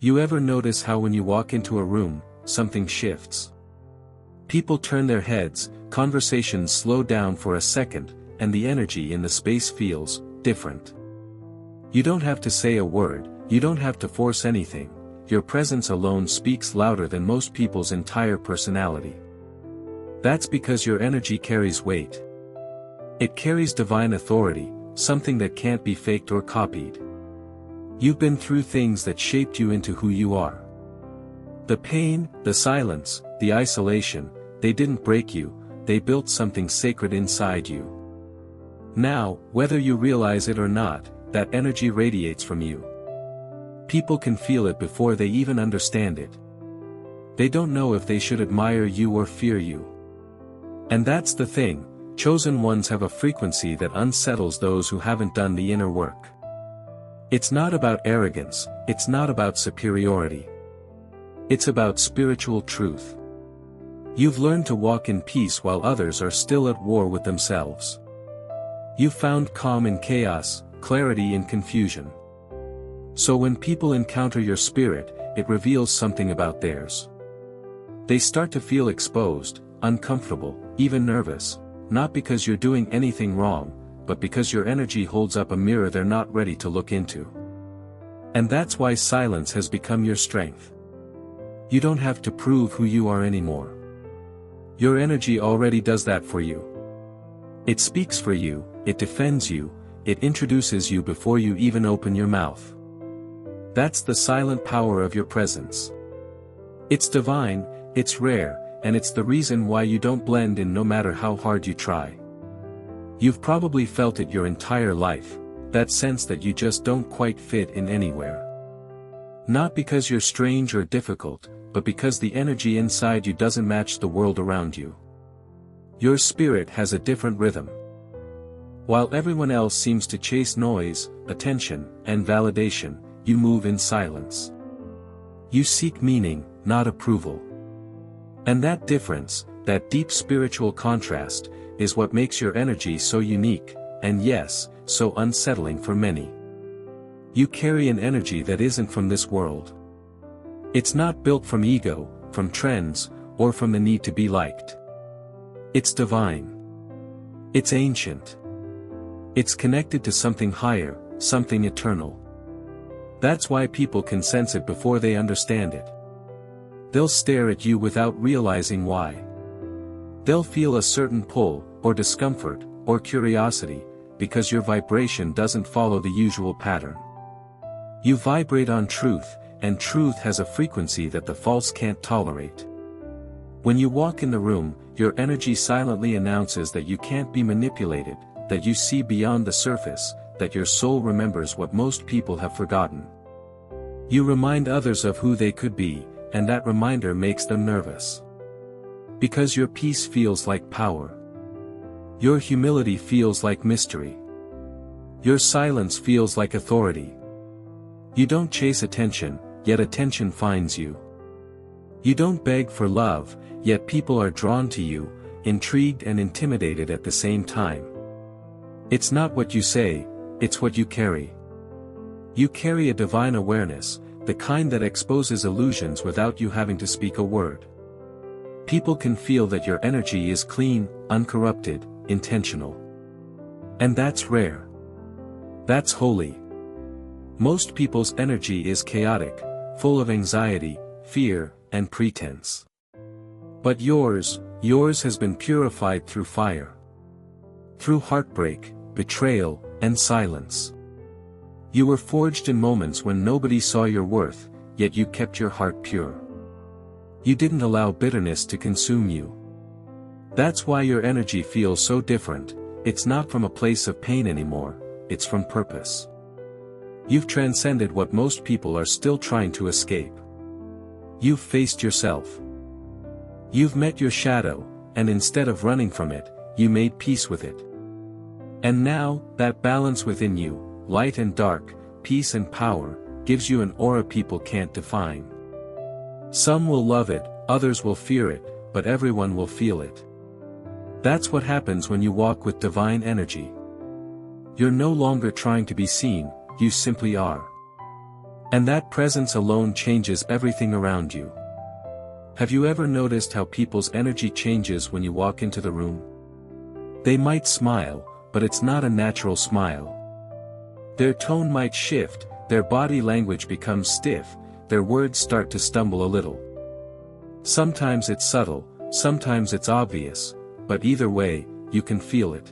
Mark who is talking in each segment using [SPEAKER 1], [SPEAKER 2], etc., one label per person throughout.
[SPEAKER 1] You ever notice how when you walk into a room, something shifts? People turn their heads, conversations slow down for a second, and the energy in the space feels different. You don't have to say a word, you don't have to force anything. Your presence alone speaks louder than most people's entire personality. That's because your energy carries weight. It carries divine authority, something that can't be faked or copied. You've been through things that shaped you into who you are. The pain, the silence, the isolation, they didn't break you, they built something sacred inside you. Now, whether you realize it or not, that energy radiates from you. People can feel it before they even understand it. They don't know if they should admire you or fear you. And that's the thing, chosen ones have a frequency that unsettles those who haven't done the inner work. It's not about arrogance, it's not about superiority. It's about spiritual truth. You've learned to walk in peace while others are still at war with themselves. You've found calm in chaos, clarity in confusion. So when people encounter your spirit, it reveals something about theirs. They start to feel exposed, uncomfortable, even nervous, not because you're doing anything wrong, but because your energy holds up a mirror they're not ready to look into. And that's why silence has become your strength. You don't have to prove who you are anymore. Your energy already does that for you. It speaks for you, it defends you, it introduces you before you even open your mouth. That's the silent power of your presence. It's divine, it's rare, and it's the reason why you don't blend in no matter how hard you try. You've probably felt it your entire life, that sense that you just don't quite fit in anywhere. Not because you're strange or difficult, but because the energy inside you doesn't match the world around you. Your spirit has a different rhythm. While everyone else seems to chase noise, attention, and validation, you move in silence. You seek meaning, not approval. And that difference, that deep spiritual contrast, is what makes your energy so unique, and yes, so unsettling for many. You carry an energy that isn't from this world. It's not built from ego, from trends, or from the need to be liked. It's divine. It's ancient. It's connected to something higher, something eternal. That's why people can sense it before they understand it. They'll stare at you without realizing why. They'll feel a certain pull, or discomfort, or curiosity, because your vibration doesn't follow the usual pattern. You vibrate on truth, and truth has a frequency that the false can't tolerate. When you walk in the room, your energy silently announces that you can't be manipulated, that you see beyond the surface, that your soul remembers what most people have forgotten. You remind others of who they could be, and that reminder makes them nervous. Because your peace feels like power. Your humility feels like mystery. Your silence feels like authority. You don't chase attention, yet attention finds you. You don't beg for love, yet people are drawn to you, intrigued and intimidated at the same time. It's not what you say, it's what you carry. You carry a divine awareness, the kind that exposes illusions without you having to speak a word. People can feel that your energy is clean, uncorrupted, intentional. And that's rare. That's holy. Most people's energy is chaotic, full of anxiety, fear, and pretense. But yours has been purified through fire. Through heartbreak, betrayal, and silence. You were forged in moments when nobody saw your worth, yet you kept your heart pure. You didn't allow bitterness to consume you. That's why your energy feels so different. It's not from a place of pain anymore, it's from purpose. You've transcended what most people are still trying to escape. You've faced yourself. You've met your shadow, and instead of running from it, you made peace with it. And now, that balance within you, light and dark, peace and power, gives you an aura people can't define. Some will love it, others will fear it, but everyone will feel it. That's what happens when you walk with divine energy. You're no longer trying to be seen, you simply are. And that presence alone changes everything around you. Have you ever noticed how people's energy changes when you walk into the room? They might smile, but it's not a natural smile. Their tone might shift, their body language becomes stiff, their words start to stumble a little. Sometimes it's subtle, sometimes it's obvious, but either way, you can feel it.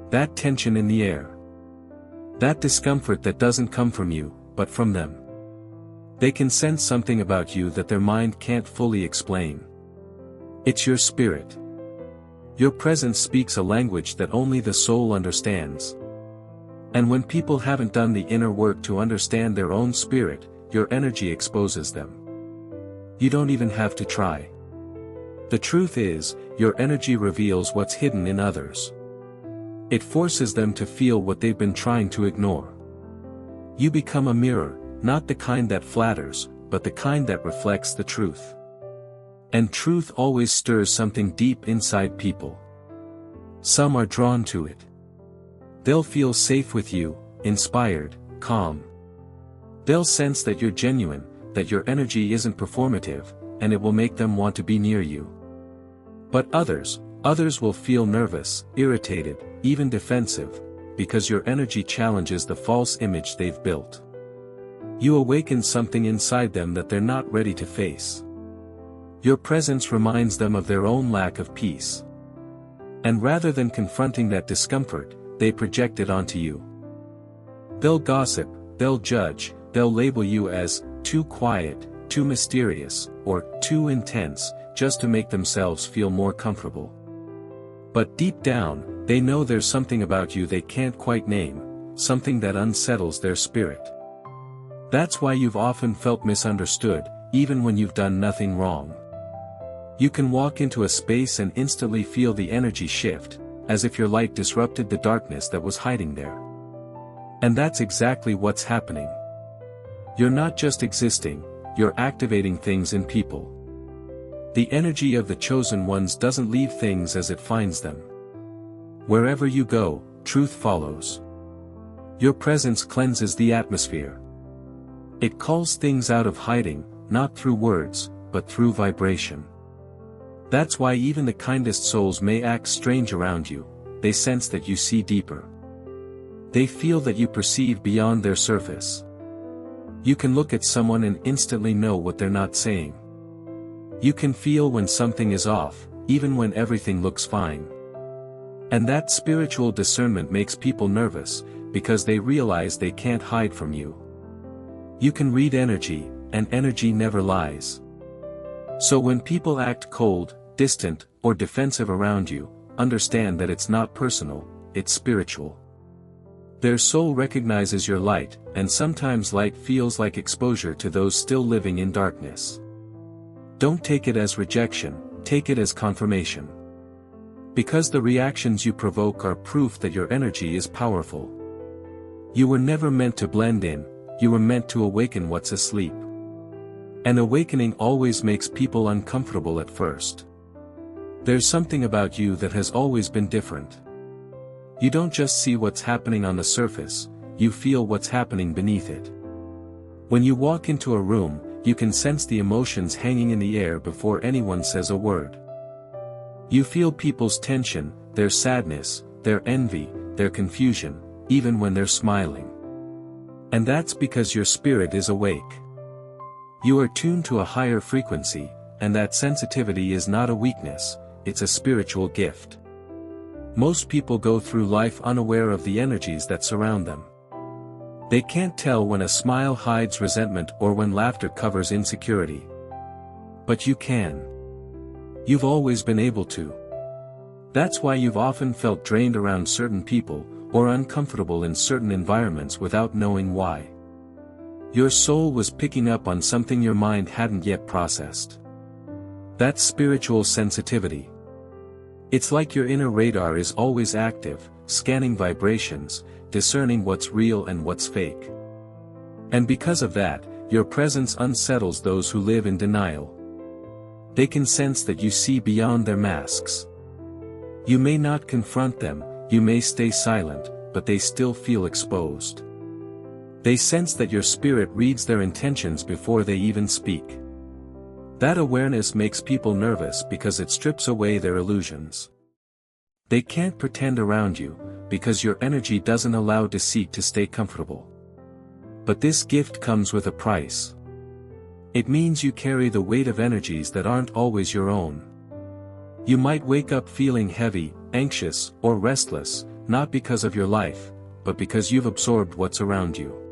[SPEAKER 1] That tension in the air. That discomfort that doesn't come from you, but from them. They can sense something about you that their mind can't fully explain. It's your spirit. Your presence speaks a language that only the soul understands. And when people haven't done the inner work to understand their own spirit, your energy exposes them. You don't even have to try. The truth is, your energy reveals what's hidden in others. It forces them to feel what they've been trying to ignore. You become a mirror, not the kind that flatters, but the kind that reflects the truth. And truth always stirs something deep inside people. Some are drawn to it. They'll feel safe with you, inspired, calm. They'll sense that you're genuine, that your energy isn't performative, and it will make them want to be near you. But others will feel nervous, irritated, even defensive, because your energy challenges the false image they've built. You awaken something inside them that they're not ready to face. Your presence reminds them of their own lack of peace. And rather than confronting that discomfort, they project it onto you. They'll gossip, they'll judge, they'll label you as too quiet, too mysterious, or too intense, just to make themselves feel more comfortable. But deep down, they know there's something about you they can't quite name, something that unsettles their spirit. That's why you've often felt misunderstood, even when you've done nothing wrong. You can walk into a space and instantly feel the energy shift, as if your light disrupted the darkness that was hiding there. And that's exactly what's happening. You're not just existing, you're activating things in people. The energy of the chosen ones doesn't leave things as it finds them. Wherever you go, truth follows. Your presence cleanses the atmosphere. It calls things out of hiding, not through words, but through vibration. That's why even the kindest souls may act strange around you, they sense that you see deeper. They feel that you perceive beyond their surface. You can look at someone and instantly know what they're not saying. You can feel when something is off, even when everything looks fine. And that spiritual discernment makes people nervous, because they realize they can't hide from you. You can read energy, and energy never lies. So when people act cold, distant, or defensive around you, understand that it's not personal, it's spiritual. Their soul recognizes your light, and sometimes light feels like exposure to those still living in darkness. Don't take it as rejection, take it as confirmation. Because the reactions you provoke are proof that your energy is powerful. You were never meant to blend in, you were meant to awaken what's asleep. An awakening always makes people uncomfortable at first. There's something about you that has always been different. You don't just see what's happening on the surface, you feel what's happening beneath it. When you walk into a room, you can sense the emotions hanging in the air before anyone says a word. You feel people's tension, their sadness, their envy, their confusion, even when they're smiling. And that's because your spirit is awake. You are tuned to a higher frequency, and that sensitivity is not a weakness, it's a spiritual gift. Most people go through life unaware of the energies that surround them. They can't tell when a smile hides resentment or when laughter covers insecurity. But you can. You've always been able to. That's why you've often felt drained around certain people, or uncomfortable in certain environments without knowing why. Your soul was picking up on something your mind hadn't yet processed. That's spiritual sensitivity. It's like your inner radar is always active, scanning vibrations, discerning what's real and what's fake. And because of that, your presence unsettles those who live in denial. They can sense that you see beyond their masks. You may not confront them, you may stay silent, but they still feel exposed. They sense that your spirit reads their intentions before they even speak. That awareness makes people nervous because it strips away their illusions. They can't pretend around you, because your energy doesn't allow deceit to stay comfortable. But this gift comes with a price. It means you carry the weight of energies that aren't always your own. You might wake up feeling heavy, anxious, or restless, not because of your life, but because you've absorbed what's around you.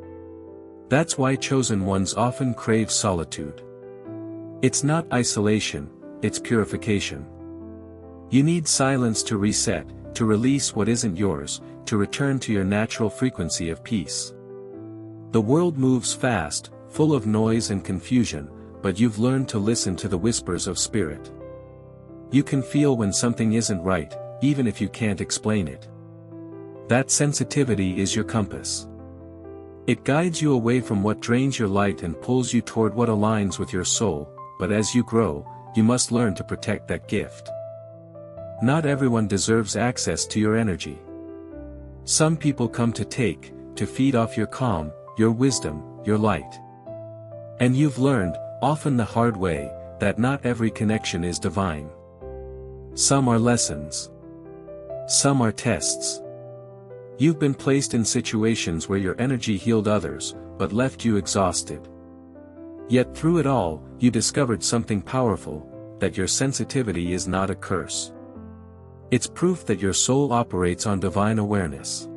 [SPEAKER 1] That's why chosen ones often crave solitude. It's not isolation, it's purification. You need silence to reset, to release what isn't yours, to return to your natural frequency of peace. The world moves fast, full of noise and confusion, but you've learned to listen to the whispers of spirit. You can feel when something isn't right, even if you can't explain it. That sensitivity is your compass. It guides you away from what drains your light and pulls you toward what aligns with your soul, but as you grow, you must learn to protect that gift. Not everyone deserves access to your energy. Some people come to take, to feed off your calm, your wisdom, your light. And you've learned, often the hard way, that not every connection is divine. Some are lessons. Some are tests. You've been placed in situations where your energy healed others, but left you exhausted. Yet through it all, you discovered something powerful, that your sensitivity is not a curse. It's proof that your soul operates on divine awareness.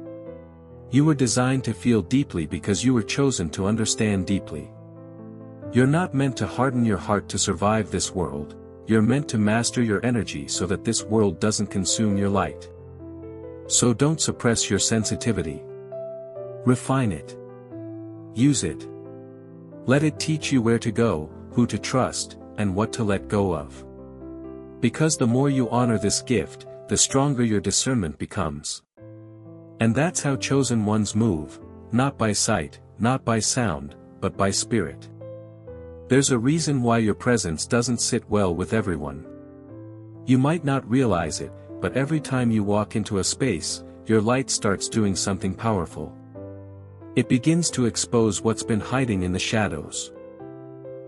[SPEAKER 1] You were designed to feel deeply because you were chosen to understand deeply. You're not meant to harden your heart to survive this world, you're meant to master your energy so that this world doesn't consume your light. So don't suppress your sensitivity. Refine it. Use it. Let it teach you where to go, who to trust, and what to let go of. Because the more you honor this gift, the stronger your discernment becomes. And that's how chosen ones move, not by sight, not by sound, but by spirit. There's a reason why your presence doesn't sit well with everyone. You might not realize it, but every time you walk into a space, your light starts doing something powerful. It begins to expose what's been hiding in the shadows.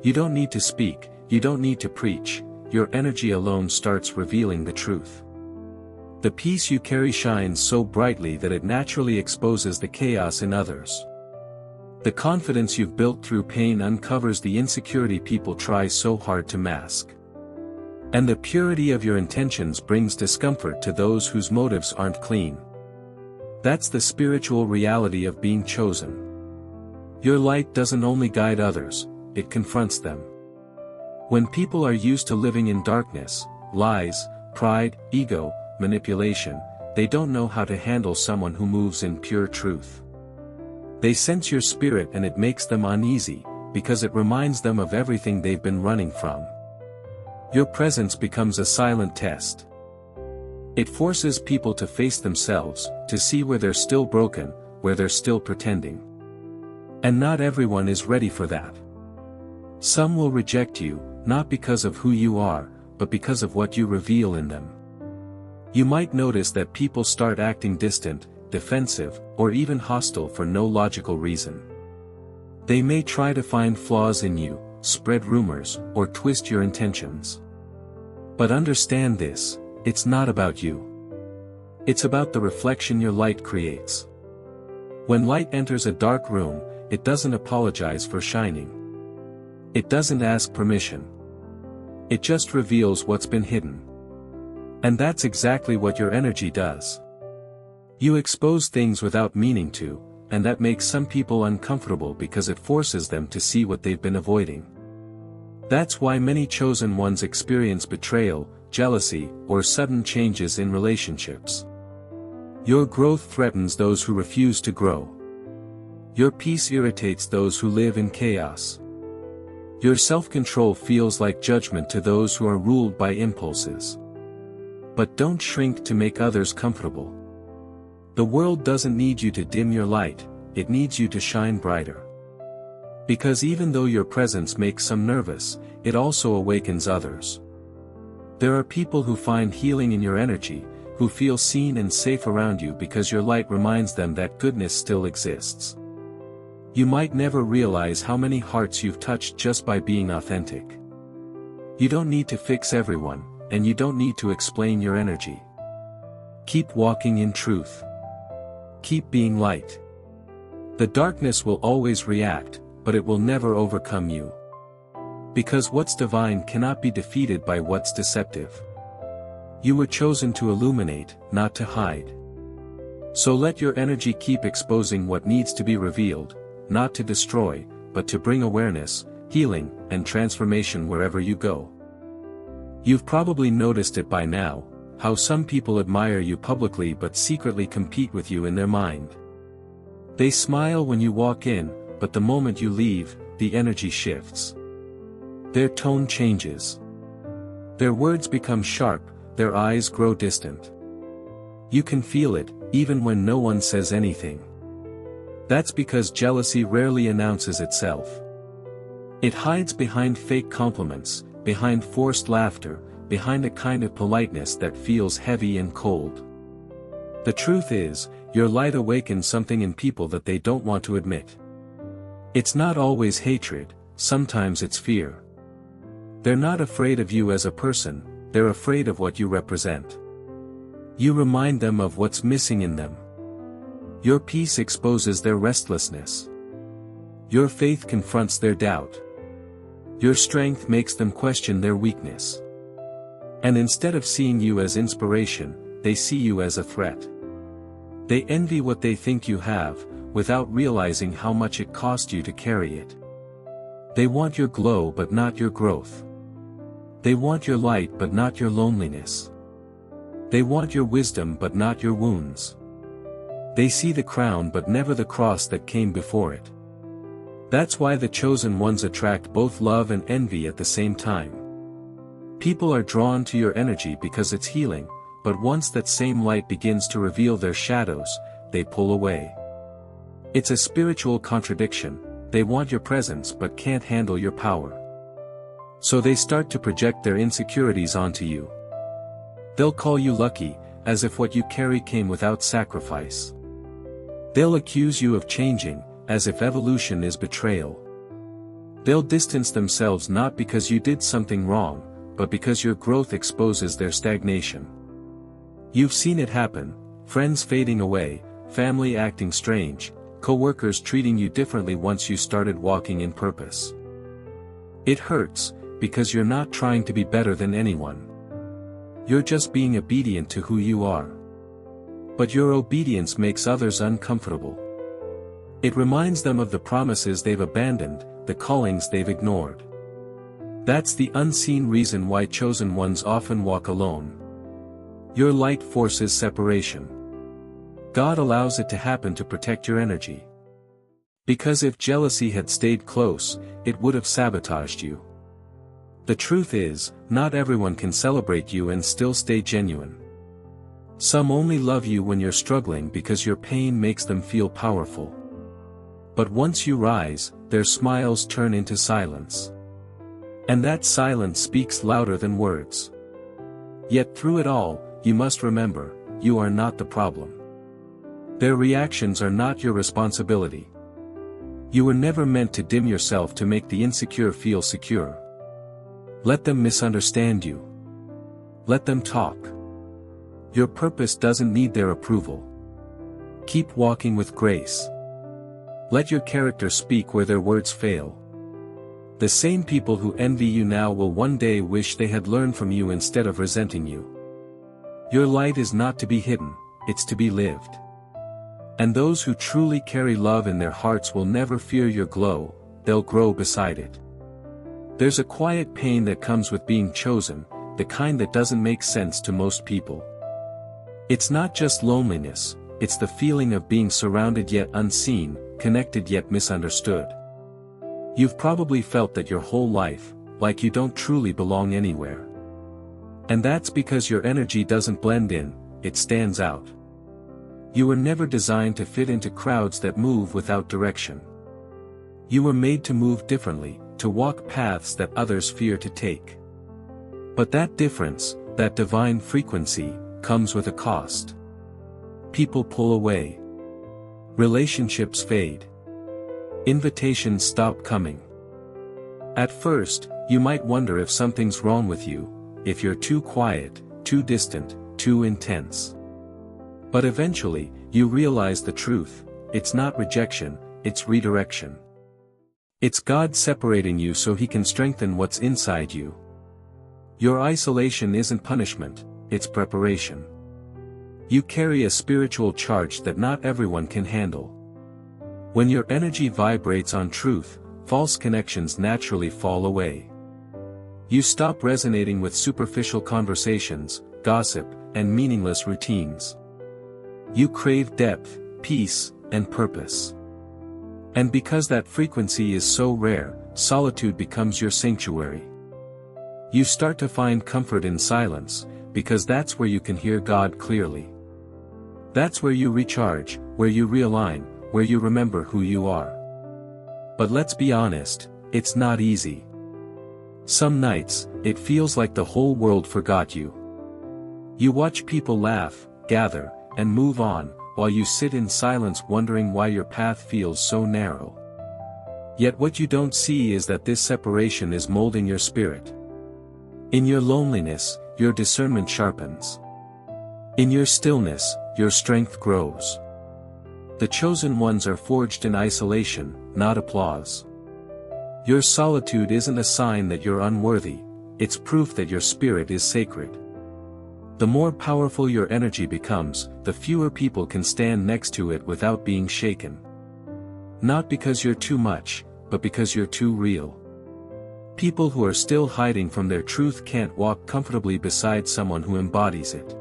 [SPEAKER 1] You don't need to speak, you don't need to preach, your energy alone starts revealing the truth. The peace you carry shines so brightly that it naturally exposes the chaos in others. The confidence you've built through pain uncovers the insecurity people try so hard to mask. And the purity of your intentions brings discomfort to those whose motives aren't clean. That's the spiritual reality of being chosen. Your light doesn't only guide others, it confronts them. When people are used to living in darkness, lies, pride, ego, manipulation, they don't know how to handle someone who moves in pure truth. They sense your spirit and it makes them uneasy, because it reminds them of everything they've been running from. Your presence becomes a silent test. It forces people to face themselves, to see where they're still broken, where they're still pretending. And not everyone is ready for that. Some will reject you, not because of who you are, but because of what you reveal in them. You might notice that people start acting distant, defensive, or even hostile for no logical reason. They may try to find flaws in you, spread rumors, or twist your intentions. But understand this, it's not about you. It's about the reflection your light creates. When light enters a dark room, it doesn't apologize for shining. It doesn't ask permission. It just reveals what's been hidden. And that's exactly what your energy does. You expose things without meaning to, and that makes some people uncomfortable because it forces them to see what they've been avoiding. That's why many chosen ones experience betrayal, jealousy, or sudden changes in relationships. Your growth threatens those who refuse to grow. Your peace irritates those who live in chaos. Your self-control feels like judgment to those who are ruled by impulses. But don't shrink to make others comfortable. The world doesn't need you to dim your light, it needs you to shine brighter. Because even though your presence makes some nervous, it also awakens others. There are people who find healing in your energy, who feel seen and safe around you because your light reminds them that goodness still exists. You might never realize how many hearts you've touched just by being authentic. You don't need to fix everyone, and you don't need to explain your energy. Keep walking in truth. Keep being light. The darkness will always react, but it will never overcome you. Because what's divine cannot be defeated by what's deceptive. You were chosen to illuminate, not to hide. So let your energy keep exposing what needs to be revealed, not to destroy, but to bring awareness, healing, and transformation wherever you go. You've probably noticed it by now, how some people admire you publicly but secretly compete with you in their mind. They smile when you walk in, but the moment you leave, the energy shifts. Their tone changes. Their words become sharp, their eyes grow distant. You can feel it, even when no one says anything. That's because jealousy rarely announces itself. It hides behind fake compliments, behind forced laughter, behind a kind of politeness that feels heavy and cold. The truth is, your light awakens something in people that they don't want to admit. It's not always hatred, sometimes it's fear. They're not afraid of you as a person, they're afraid of what you represent. You remind them of what's missing in them. Your peace exposes their restlessness. Your faith confronts their doubt. Your strength makes them question their weakness. And instead of seeing you as inspiration, they see you as a threat. They envy what they think you have, without realizing how much it cost you to carry it. They want your glow but not your growth. They want your light but not your loneliness. They want your wisdom but not your wounds. They see the crown but never the cross that came before it. That's why the chosen ones attract both love and envy at the same time. People are drawn to your energy because it's healing, but once that same light begins to reveal their shadows, they pull away. It's a spiritual contradiction. They want your presence but can't handle your power. So they start to project their insecurities onto you. They'll call you lucky, as if what you carry came without sacrifice. They'll accuse you of changing, as if evolution is betrayal. They'll distance themselves not because you did something wrong, but because your growth exposes their stagnation. You've seen it happen, friends fading away, family acting strange, co-workers treating you differently once you started walking in purpose. It hurts, because you're not trying to be better than anyone. You're just being obedient to who you are. But your obedience makes others uncomfortable. It reminds them of the promises they've abandoned, the callings they've ignored. That's the unseen reason why chosen ones often walk alone. Your light forces separation. God allows it to happen to protect your energy. Because if jealousy had stayed close, it would have sabotaged you. The truth is, not everyone can celebrate you and still stay genuine. Some only love you when you're struggling because your pain makes them feel powerful. But once you rise, their smiles turn into silence. And that silence speaks louder than words. Yet through it all, you must remember, you are not the problem. Their reactions are not your responsibility. You were never meant to dim yourself to make the insecure feel secure. Let them misunderstand you. Let them talk. Your purpose doesn't need their approval. Keep walking with grace. Let your character speak where their words fail. The same people who envy you now will one day wish they had learned from you instead of resenting you. Your light is not to be hidden, it's to be lived. And those who truly carry love in their hearts will never fear your glow, they'll grow beside it. There's a quiet pain that comes with being chosen, the kind that doesn't make sense to most people. It's not just loneliness, it's the feeling of being surrounded yet unseen, connected yet misunderstood. You've probably felt that your whole life, like you don't truly belong anywhere. And that's because your energy doesn't blend in, it stands out. You were never designed to fit into crowds that move without direction. You were made to move differently, to walk paths that others fear to take. But that difference, that divine frequency, comes with a cost. People pull away. Relationships fade. Invitations stop coming. At first, you might wonder if something's wrong with you, if you're too quiet, too distant, too intense. But eventually, you realize the truth: it's not rejection, it's redirection. It's God separating you so He can strengthen what's inside you. Your isolation isn't punishment, it's preparation. You carry a spiritual charge that not everyone can handle. When your energy vibrates on truth, false connections naturally fall away. You stop resonating with superficial conversations, gossip, and meaningless routines. You crave depth, peace, and purpose. And because that frequency is so rare, solitude becomes your sanctuary. You start to find comfort in silence, because that's where you can hear God clearly. That's where you recharge, where you realign, where you remember who you are. But let's be honest, it's not easy. Some nights, it feels like the whole world forgot you. You watch people laugh, gather, and move on, while you sit in silence wondering why your path feels so narrow. Yet what you don't see is that this separation is molding your spirit. In your loneliness, your discernment sharpens. In your stillness, your strength grows. The chosen ones are forged in isolation, not applause. Your solitude isn't a sign that you're unworthy, it's proof that your spirit is sacred. The more powerful your energy becomes, the fewer people can stand next to it without being shaken. Not because you're too much, but because you're too real. People who are still hiding from their truth can't walk comfortably beside someone who embodies it.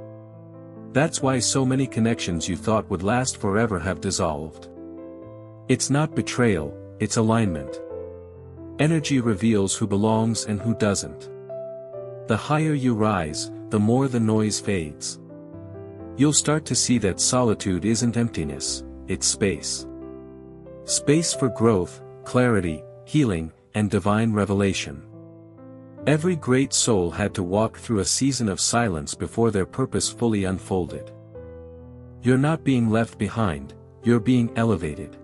[SPEAKER 1] That's why so many connections you thought would last forever have dissolved. It's not betrayal, it's alignment. Energy reveals who belongs and who doesn't. The higher you rise, the more the noise fades. You'll start to see that solitude isn't emptiness, it's space. Space for growth, clarity, healing, and divine revelation. Every great soul had to walk through a season of silence before their purpose fully unfolded. You're not being left behind, you're being elevated.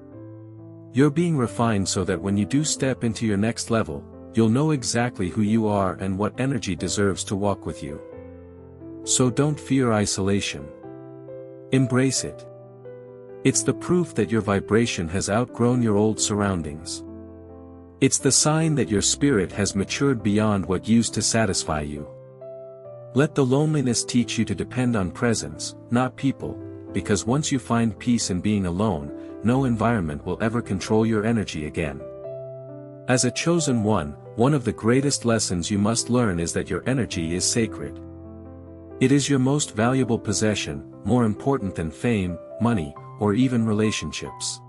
[SPEAKER 1] You're being refined so that when you do step into your next level, you'll know exactly who you are and what energy deserves to walk with you. So don't fear isolation. Embrace it. It's the proof that your vibration has outgrown your old surroundings. It's the sign that your spirit has matured beyond what used to satisfy you. Let the loneliness teach you to depend on presence, not people, because once you find peace in being alone, no environment will ever control your energy again. As a chosen one of the greatest lessons you must learn is that your energy is sacred. It is your most valuable possession, more important than fame, money, or even relationships.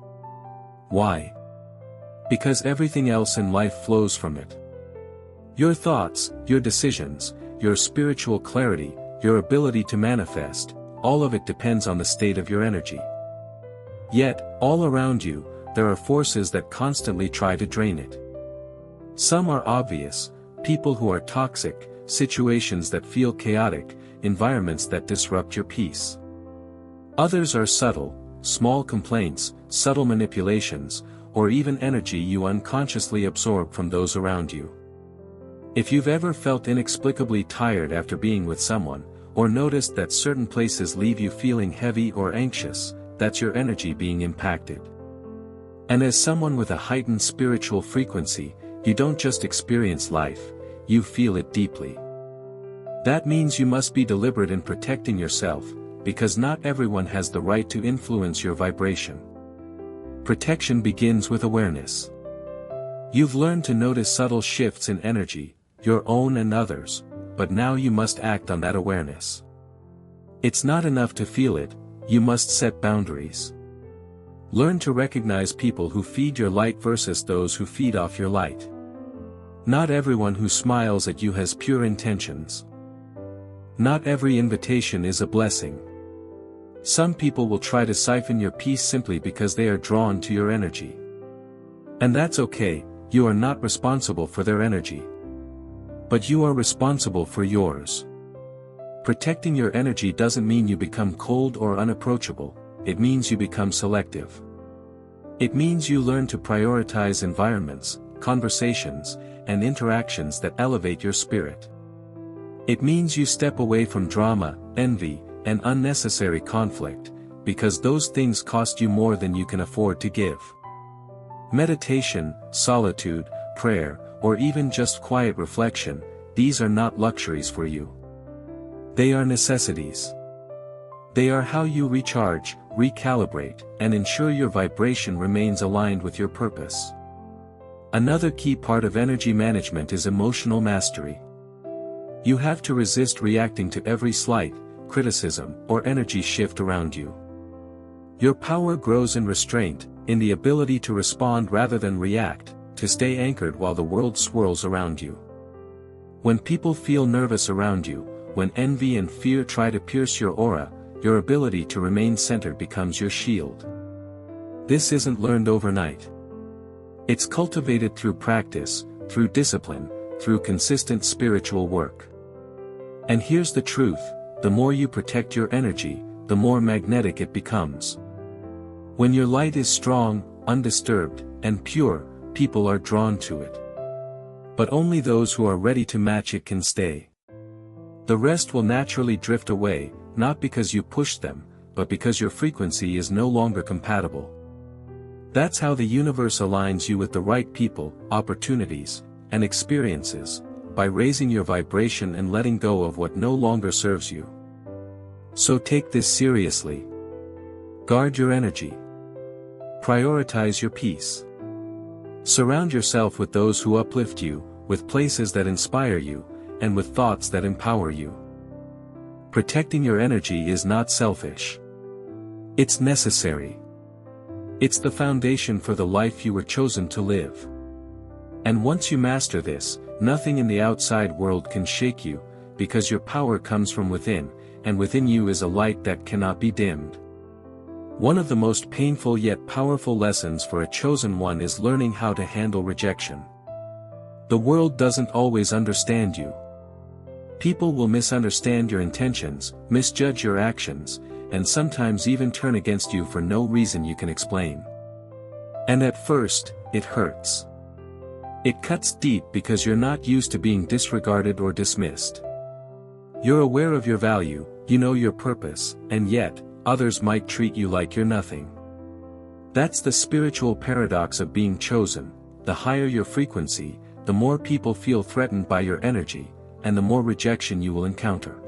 [SPEAKER 1] Why? Because everything else in life flows from it. Your thoughts, your decisions, your spiritual clarity, your ability to manifest, all of it depends on the state of your energy. Yet, all around you, there are forces that constantly try to drain it. Some are obvious: people who are toxic, situations that feel chaotic, environments that disrupt your peace. Others are subtle, small complaints, subtle manipulations, or even energy you unconsciously absorb from those around you. If you've ever felt inexplicably tired after being with someone, or noticed that certain places leave you feeling heavy or anxious, that's your energy being impacted. And as someone with a heightened spiritual frequency, you don't just experience life, you feel it deeply. That means you must be deliberate in protecting yourself, because not everyone has the right to influence your vibration. Protection begins with awareness. You've learned to notice subtle shifts in energy, your own and others, but now you must act on that awareness. It's not enough to feel it, you must set boundaries. Learn to recognize people who feed your light versus those who feed off your light. Not everyone who smiles at you has pure intentions. Not every invitation is a blessing. Some people will try to siphon your peace simply because they are drawn to your energy. And that's okay, you are not responsible for their energy. But you are responsible for yours. Protecting your energy doesn't mean you become cold or unapproachable, it means you become selective. It means you learn to prioritize environments, conversations, and interactions that elevate your spirit. It means you step away from drama, envy, and unnecessary conflict, because those things cost you more than you can afford to give. Meditation, solitude, prayer, or even just quiet reflection, these are not luxuries for you. They are necessities. They are how you recharge, recalibrate, and ensure your vibration remains aligned with your purpose. Another key part of energy management is emotional mastery. You have to resist reacting to every slight, criticism, or energy shift around you. Your power grows in restraint, in the ability to respond rather than react, to stay anchored while the world swirls around you. When people feel nervous around you, when envy and fear try to pierce your aura, your ability to remain centered becomes your shield. This isn't learned overnight. It's cultivated through practice, through discipline, through consistent spiritual work. And here's the truth, the more you protect your energy, the more magnetic it becomes. When your light is strong, undisturbed, and pure, people are drawn to it. But only those who are ready to match it can stay. The rest will naturally drift away, not because you push them, but because your frequency is no longer compatible. That's how the universe aligns you with the right people, opportunities, and experiences, by raising your vibration and letting go of what no longer serves you. So take this seriously. Guard your energy. Prioritize your peace. Surround yourself with those who uplift you, with places that inspire you, and with thoughts that empower you. Protecting your energy is not selfish. It's necessary. It's the foundation for the life you were chosen to live. And once you master this, nothing in the outside world can shake you, because your power comes from within, and within you is a light that cannot be dimmed. One of the most painful yet powerful lessons for a chosen one is learning how to handle rejection. The world doesn't always understand you. People will misunderstand your intentions, misjudge your actions, and sometimes even turn against you for no reason you can explain. And at first, it hurts. It cuts deep because you're not used to being disregarded or dismissed. You're aware of your value, you know your purpose, and yet, others might treat you like you're nothing. That's the spiritual paradox of being chosen. The higher your frequency, the more people feel threatened by your energy, and the more rejection you will encounter.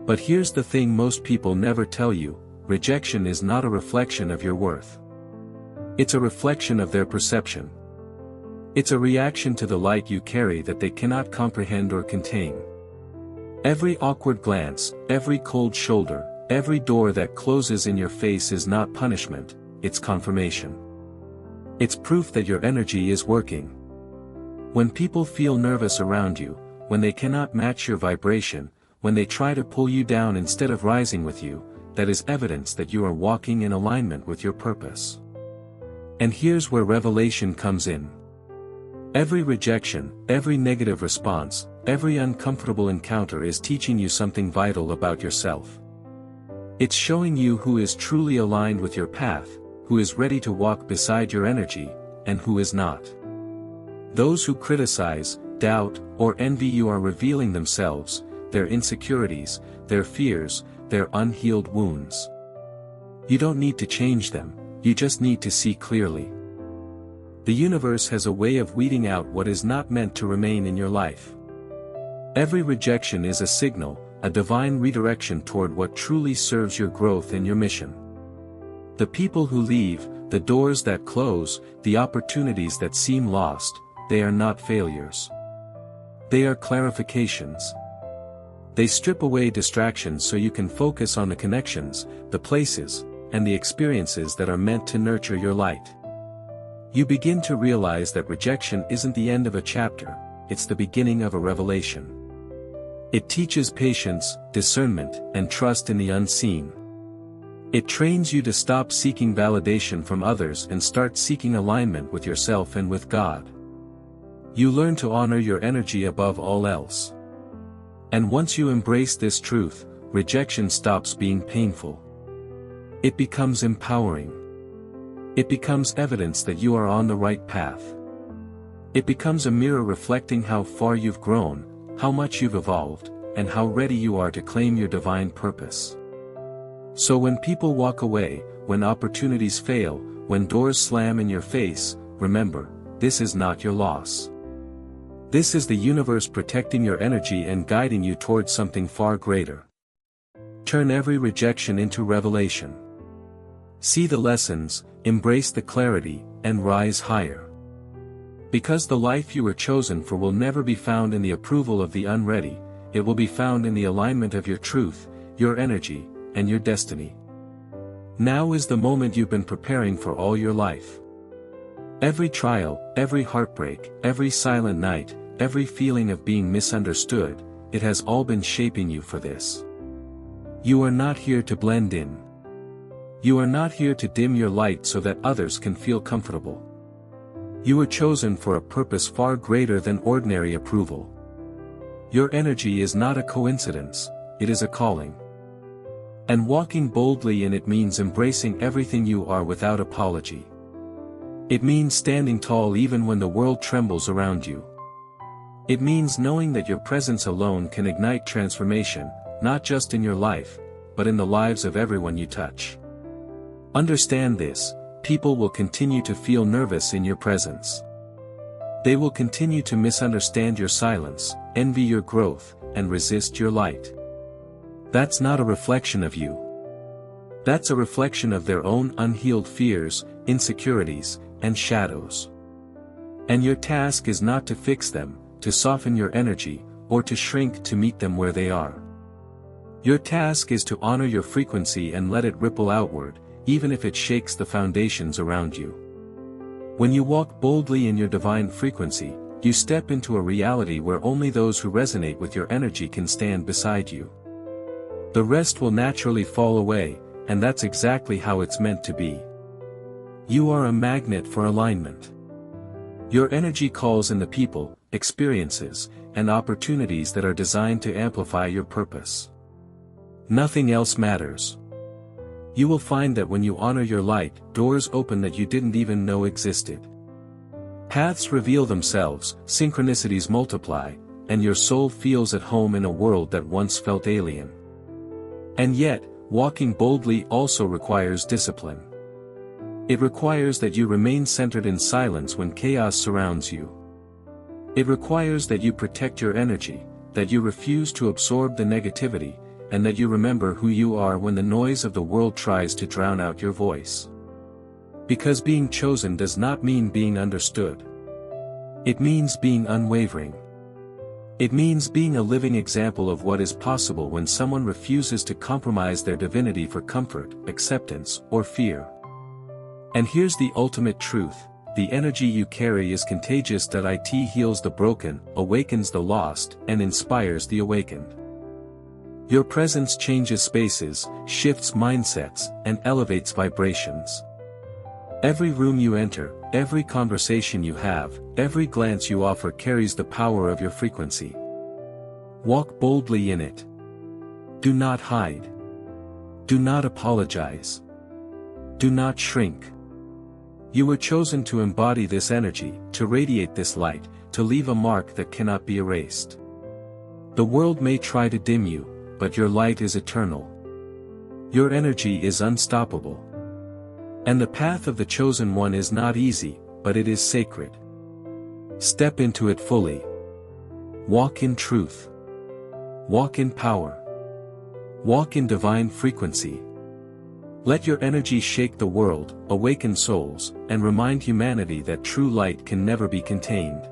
[SPEAKER 1] But here's the thing most people never tell you, rejection is not a reflection of your worth. It's a reflection of their perception. It's a reaction to the light you carry that they cannot comprehend or contain. Every awkward glance, every cold shoulder, every door that closes in your face is not punishment, it's confirmation. It's proof that your energy is working. When people feel nervous around you, when they cannot match your vibration, when they try to pull you down instead of rising with you, that is evidence that you are walking in alignment with your purpose. And here's where revelation comes in. Every rejection, every negative response, every uncomfortable encounter is teaching you something vital about yourself. It's showing you who is truly aligned with your path, who is ready to walk beside your energy, and who is not. Those who criticize, doubt, or envy you are revealing themselves, their insecurities, their fears, their unhealed wounds. You don't need to change them, you just need to see clearly. The universe has a way of weeding out what is not meant to remain in your life. Every rejection is a signal, a divine redirection toward what truly serves your growth and your mission. The people who leave, the doors that close, the opportunities that seem lost, they are not failures. They are clarifications. They strip away distractions so you can focus on the connections, the places, and the experiences that are meant to nurture your light. You begin to realize that rejection isn't the end of a chapter, it's the beginning of a revelation. It teaches patience, discernment, and trust in the unseen. It trains you to stop seeking validation from others and start seeking alignment with yourself and with God. You learn to honor your energy above all else. And once you embrace this truth, rejection stops being painful. It becomes empowering. It becomes evidence that you are on the right path. It becomes a mirror reflecting how far you've grown, how much you've evolved, and how ready you are to claim your divine purpose. So when people walk away, when opportunities fail, when doors slam in your face, remember, this is not your loss. This is the universe protecting your energy and guiding you towards something far greater. Turn every rejection into revelation. See the lessons, embrace the clarity, and rise higher. Because the life you were chosen for will never be found in the approval of the unready, it will be found in the alignment of your truth, your energy, and your destiny. Now is the moment you've been preparing for all your life. Every trial, every heartbreak, every silent night, every feeling of being misunderstood, it has all been shaping you for this. You are not here to blend in. You are not here to dim your light so that others can feel comfortable. You were chosen for a purpose far greater than ordinary approval. Your energy is not a coincidence, it is a calling. And walking boldly in it means embracing everything you are without apology. It means standing tall even when the world trembles around you. It means knowing that your presence alone can ignite transformation, not just in your life, but in the lives of everyone you touch. Understand this, people will continue to feel nervous in your presence. They will continue to misunderstand your silence, envy your growth, and resist your light. That's not a reflection of you. That's a reflection of their own unhealed fears, insecurities, and shadows. And your task is not to fix them, to soften your energy, or to shrink to meet them where they are. Your task is to honor your frequency and let it ripple outward, even if it shakes the foundations around you. When you walk boldly in your divine frequency, you step into a reality where only those who resonate with your energy can stand beside you. The rest will naturally fall away, and that's exactly how it's meant to be. You are a magnet for alignment. Your energy calls in the people, experiences, and opportunities that are designed to amplify your purpose. Nothing else matters. You will find that when you honor your light, doors open that you didn't even know existed. Paths reveal themselves, synchronicities multiply, and your soul feels at home in a world that once felt alien. And yet, walking boldly also requires discipline. It requires that you remain centered in silence when chaos surrounds you. It requires that you protect your energy, that you refuse to absorb the negativity, and that you remember who you are when the noise of the world tries to drown out your voice. Because being chosen does not mean being understood. It means being unwavering. It means being a living example of what is possible when someone refuses to compromise their divinity for comfort, acceptance, or fear. And here's the ultimate truth, the energy you carry is contagious. It heals the broken, awakens the lost, and inspires the awakened. Your presence changes spaces, shifts mindsets, and elevates vibrations. Every room you enter, every conversation you have, every glance you offer carries the power of your frequency. Walk boldly in it. Do not hide. Do not apologize. Do not shrink. You were chosen to embody this energy, to radiate this light, to leave a mark that cannot be erased. The world may try to dim you, but your light is eternal. Your energy is unstoppable. And the path of the chosen one is not easy, but it is sacred. Step into it fully. Walk in truth. Walk in power. Walk in divine frequency. Let your energy shake the world, awaken souls, and remind humanity that true light can never be contained.